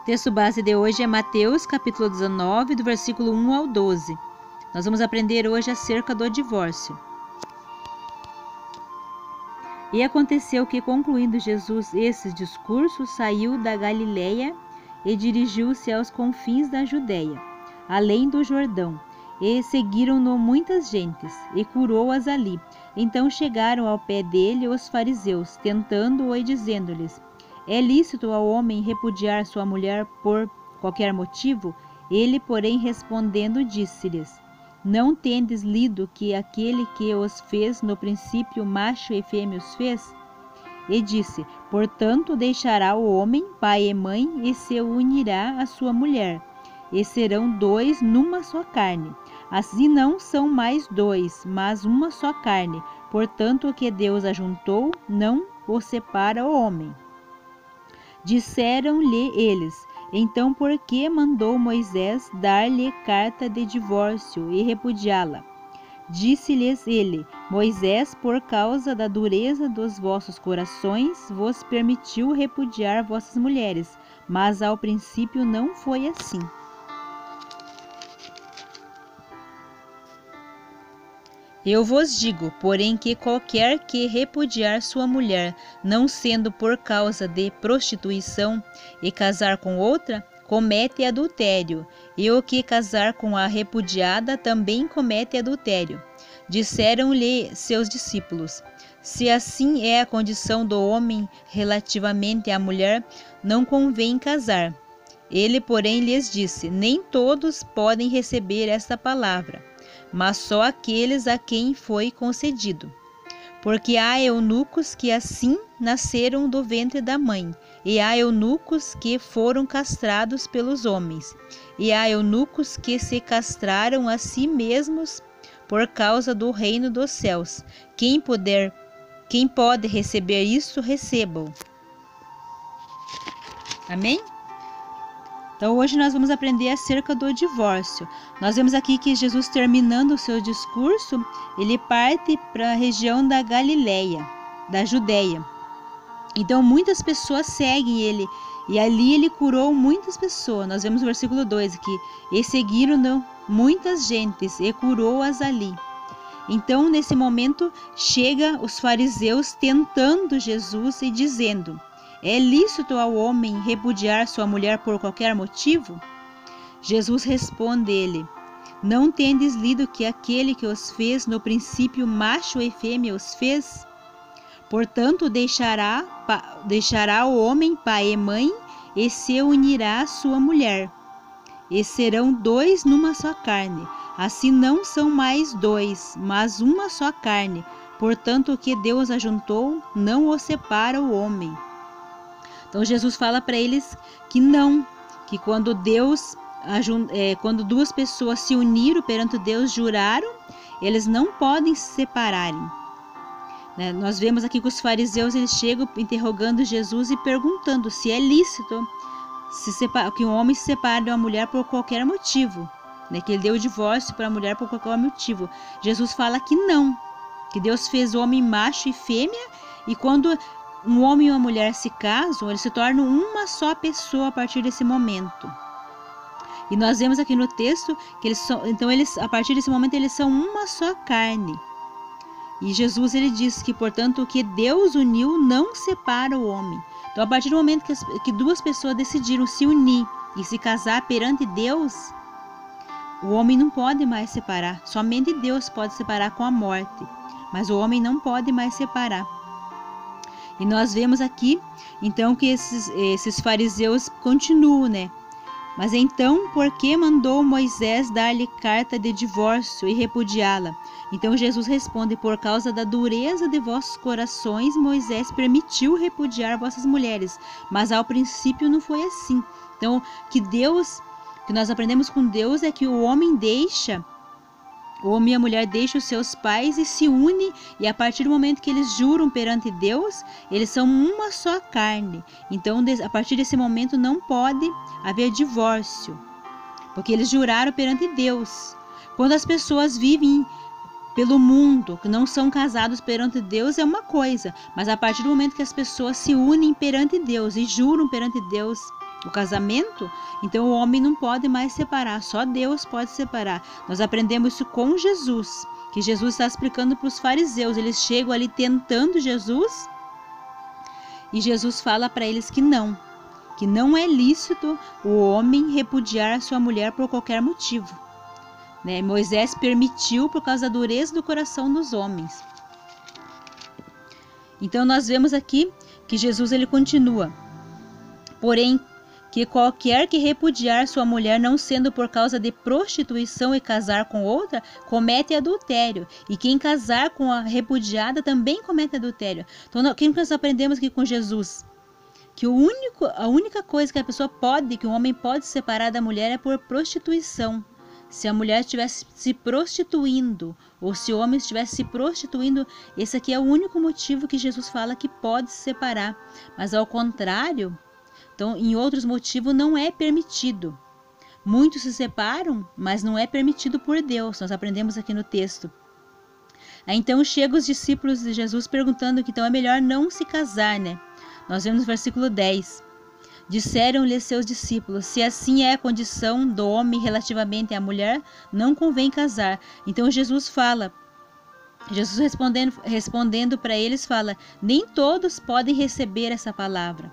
Texto base de hoje é Mateus, capítulo 19, do versículo 1 ao 12. Nós vamos aprender hoje acerca do divórcio. E aconteceu que, concluindo Jesus esses discursos, saiu da Galiléia e dirigiu-se aos confins da Judéia, além do Jordão, e seguiram-no muitas gentes, e curou-as ali. Então chegaram ao pé dele os fariseus, tentando-o e dizendo-lhes: é lícito ao homem repudiar sua mulher por qualquer motivo? Ele, porém, respondendo, disse-lhes: não tendes lido que aquele que os fez no princípio macho e fêmea os fez? E disse: portanto deixará o homem pai e mãe e se unirá à sua mulher, e serão dois numa só carne. Assim não são mais dois, mas uma só carne. Portanto, o que Deus ajuntou, não o separa o homem. Disseram-lhe eles: então por que mandou Moisés dar-lhe carta de divórcio e repudiá-la? Disse-lhes ele: Moisés, por causa da dureza dos vossos corações, vos permitiu repudiar vossas mulheres, mas ao princípio não foi assim. Eu vos digo, porém, que qualquer que repudiar sua mulher, não sendo por causa de prostituição, e casar com outra, comete adultério, e o que casar com a repudiada também comete adultério. Disseram-lhe seus discípulos: se assim é a condição do homem relativamente à mulher, não convém casar. Ele, porém, lhes disse: nem todos podem receber esta palavra, mas só aqueles a quem foi concedido. Porque há eunucos que assim nasceram do ventre da mãe, e há eunucos que foram castrados pelos homens, e há eunucos que se castraram a si mesmos por causa do reino dos céus. Quem pode receber isso, receba-o. Amém? Então hoje nós vamos aprender acerca do divórcio. Nós vemos aqui que Jesus, terminando o seu discurso, ele parte para a região da Galiléia, da Judéia. Então muitas pessoas seguem ele, e ali ele curou muitas pessoas. Nós vemos no versículo 2 aqui: e seguiram muitas gentes, e curou-as ali. Então nesse momento chega os fariseus tentando Jesus e dizendo: é lícito ao homem repudiar sua mulher por qualquer motivo? Jesus responde-lhe: não tendes lido que aquele que os fez no princípio macho e fêmea os fez? Portanto deixará o homem pai e mãe e se unirá à sua mulher, e serão dois numa só carne. Assim não são mais dois, mas uma só carne. Portanto, o que Deus ajuntou, não o separa o homem. Então Jesus fala para eles que não, que quando quando duas pessoas se uniram perante Deus, juraram, eles não podem se separarem. Nós vemos aqui que os fariseus eles chegam interrogando Jesus e perguntando se é lícito que um homem se separe de uma mulher por qualquer motivo, que ele deu o divórcio para a mulher por qualquer motivo. Jesus fala que não, que Deus fez o homem macho e fêmea, e quando um homem e uma mulher se casam, eles se tornam uma só pessoa a partir desse momento. E nós vemos aqui no texto que a partir desse momento eles são uma só carne. E Jesus ele diz que, portanto, o que Deus uniu não separa o homem. Então, a partir do momento que duas pessoas decidiram se unir e se casar perante Deus, o homem não pode mais separar. Somente Deus pode separar com a morte, mas o homem não pode mais separar. E nós vemos aqui, então, que esses fariseus continuam, Mas então, por que mandou Moisés dar-lhe carta de divórcio e repudiá-la? Então Jesus responde: por causa da dureza de vossos corações, Moisés permitiu repudiar vossas mulheres, mas ao princípio não foi assim. Então, que nós aprendemos com Deus é que o homem e a mulher deixam os seus pais e se unem, e a partir do momento que eles juram perante Deus, eles são uma só carne. Então, a partir desse momento não pode haver divórcio, porque eles juraram perante Deus. Quando as pessoas vivem pelo mundo, que não são casados perante Deus, é uma coisa, mas a partir do momento que as pessoas se unem perante Deus e juram perante Deus, o casamento, então o homem não pode mais separar, só Deus pode separar. Nós aprendemos isso com Jesus, que Jesus está explicando para os fariseus. Eles chegam ali tentando Jesus e Jesus fala para eles que não é lícito o homem repudiar a sua mulher por qualquer motivo, né? Moisés permitiu por causa da dureza do coração dos homens. Então nós vemos aqui que Jesus ele continua: porém, que qualquer que repudiar sua mulher, não sendo por causa de prostituição e casar com outra, comete adultério. E quem casar com a repudiada também comete adultério. Então, o que nós aprendemos aqui com Jesus? Que a única coisa que que um homem pode separar da mulher é por prostituição. Se a mulher estivesse se prostituindo, ou se o homem estivesse se prostituindo, esse aqui é o único motivo que Jesus fala que pode se separar. Mas ao contrário, então, em outros motivos não é permitido. Muitos se separam, mas não é permitido por Deus. Nós aprendemos aqui no texto. Aí, então chegam os discípulos de Jesus perguntando que então é melhor não se casar, né? Nós vemos no versículo 10. Disseram-lhe seus discípulos: se assim é a condição do homem relativamente à mulher, não convém casar. Então Jesus respondendo para eles, fala: nem todos podem receber essa palavra.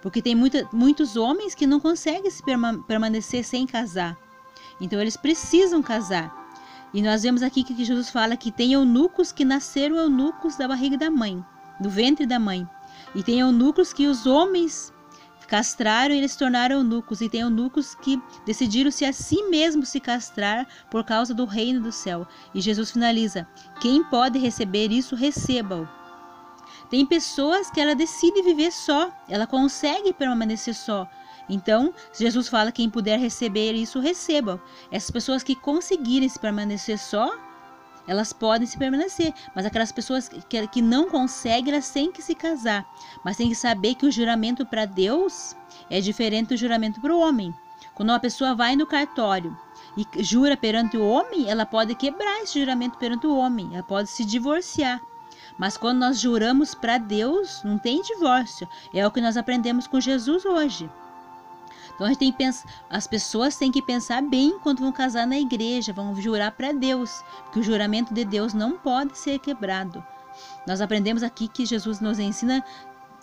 Porque tem muitos homens que não conseguem permanecer sem casar. Então eles precisam casar. E nós vemos aqui que Jesus fala que tem eunucos que nasceram eunucos da barriga da mãe, do ventre da mãe. E tem eunucos que os homens castraram e eles se tornaram eunucos. E tem eunucos que decidiram-se a si mesmos se castrar por causa do reino do céu. E Jesus finaliza: quem pode receber isso, receba-o. Tem pessoas que ela decide viver só, ela consegue permanecer só. Então, Jesus fala: quem puder receber isso, receba. Essas pessoas que conseguirem se permanecer só, elas podem se permanecer. Mas aquelas pessoas que não conseguem, elas têm que se casar. Mas tem que saber que o juramento para Deus é diferente do juramento para o homem. Quando uma pessoa vai no cartório e jura perante o homem, ela pode quebrar esse juramento perante o homem, ela pode se divorciar. Mas quando nós juramos para Deus, não tem divórcio. É o que nós aprendemos com Jesus hoje. Então as pessoas têm que pensar bem quando vão casar na igreja, vão jurar para Deus, porque o juramento de Deus não pode ser quebrado. Nós aprendemos aqui que Jesus nos ensina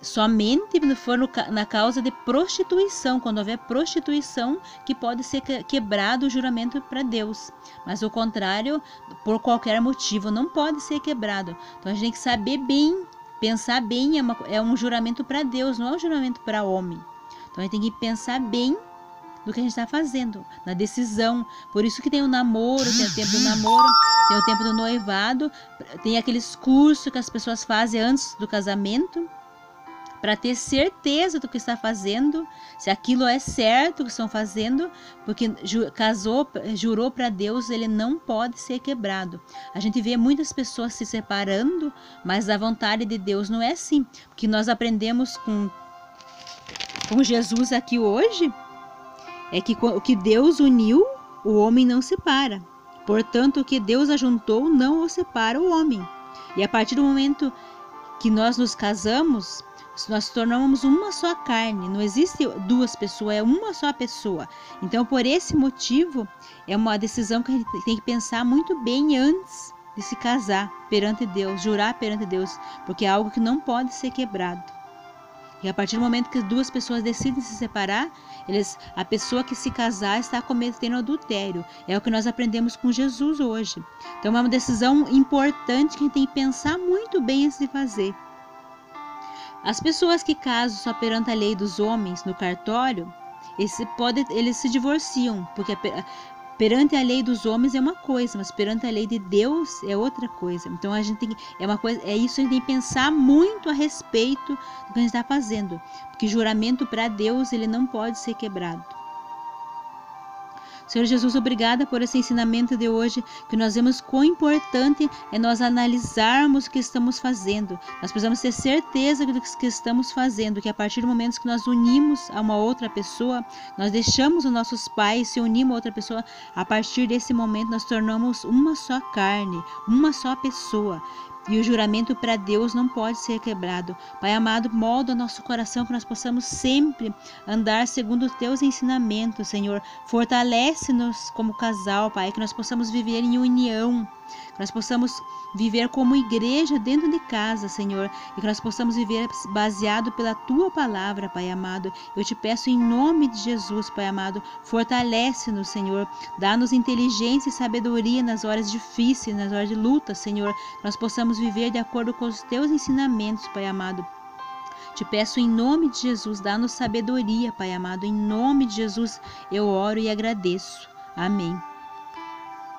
somente se for na causa de prostituição, quando houver prostituição, que pode ser quebrado o juramento para Deus. Mas o contrário, por qualquer motivo, não pode ser quebrado. Então a gente tem que saber bem, pensar bem, é um juramento para Deus, não é um juramento para homem. Então a gente tem que pensar bem do que a gente está fazendo, na decisão. Por isso que tem o namoro, tem o tempo do namoro, tem o tempo do noivado, tem aqueles cursos que as pessoas fazem antes do casamento, para ter certeza do que está fazendo, se aquilo é certo o que estão fazendo, porque jurou para Deus, ele não pode ser quebrado. A gente vê muitas pessoas se separando, mas a vontade de Deus não é assim. O que nós aprendemos com Jesus aqui hoje é que o que Deus uniu, o homem não separa. Portanto, o que Deus ajuntou, não o separa o homem. E a partir do momento que nós nos casamos, nós tornamos uma só carne, não existe duas pessoas, é uma só pessoa. Então, por esse motivo, é uma decisão que a gente tem que pensar muito bem antes de se casar perante Deus, jurar perante Deus, porque é algo que não pode ser quebrado. E a partir do momento que duas pessoas decidem se separar, a pessoa que se casar está cometendo adultério. É o que nós aprendemos com Jesus hoje. Então, é uma decisão importante que a gente tem que pensar muito bem antes de fazer. As pessoas que casam só perante a lei dos homens no cartório, eles se divorciam, porque perante a lei dos homens é uma coisa, mas perante a lei de Deus é outra coisa. Então a gente é isso, a gente tem que pensar muito a respeito do que a gente está fazendo, porque juramento para Deus ele não pode ser quebrado. Senhor Jesus, obrigada por esse ensinamento de hoje, que nós vemos quão importante é nós analisarmos o que estamos fazendo. Nós precisamos ter certeza do que estamos fazendo, que a partir do momento que nós unimos a uma outra pessoa, nós deixamos os nossos pais, se unimos a outra pessoa, a partir desse momento nós tornamos uma só carne, uma só pessoa. E o juramento para Deus não pode ser quebrado. Pai amado, molda nosso coração que nós possamos sempre andar segundo os teus ensinamentos, Senhor. Fortalece-nos como casal, Pai, que nós possamos viver em união, que nós possamos viver como igreja dentro de casa, Senhor, e que nós possamos viver baseado pela tua palavra, Pai amado. Eu te peço em nome de Jesus, Pai amado, fortalece-nos, Senhor, dá-nos inteligência e sabedoria nas horas difíceis, nas horas de luta, Senhor, que nós possamos viver de acordo com os teus ensinamentos, Pai amado. Te peço em nome de Jesus, dá-nos sabedoria, Pai amado, em nome de Jesus eu oro e agradeço. Amém.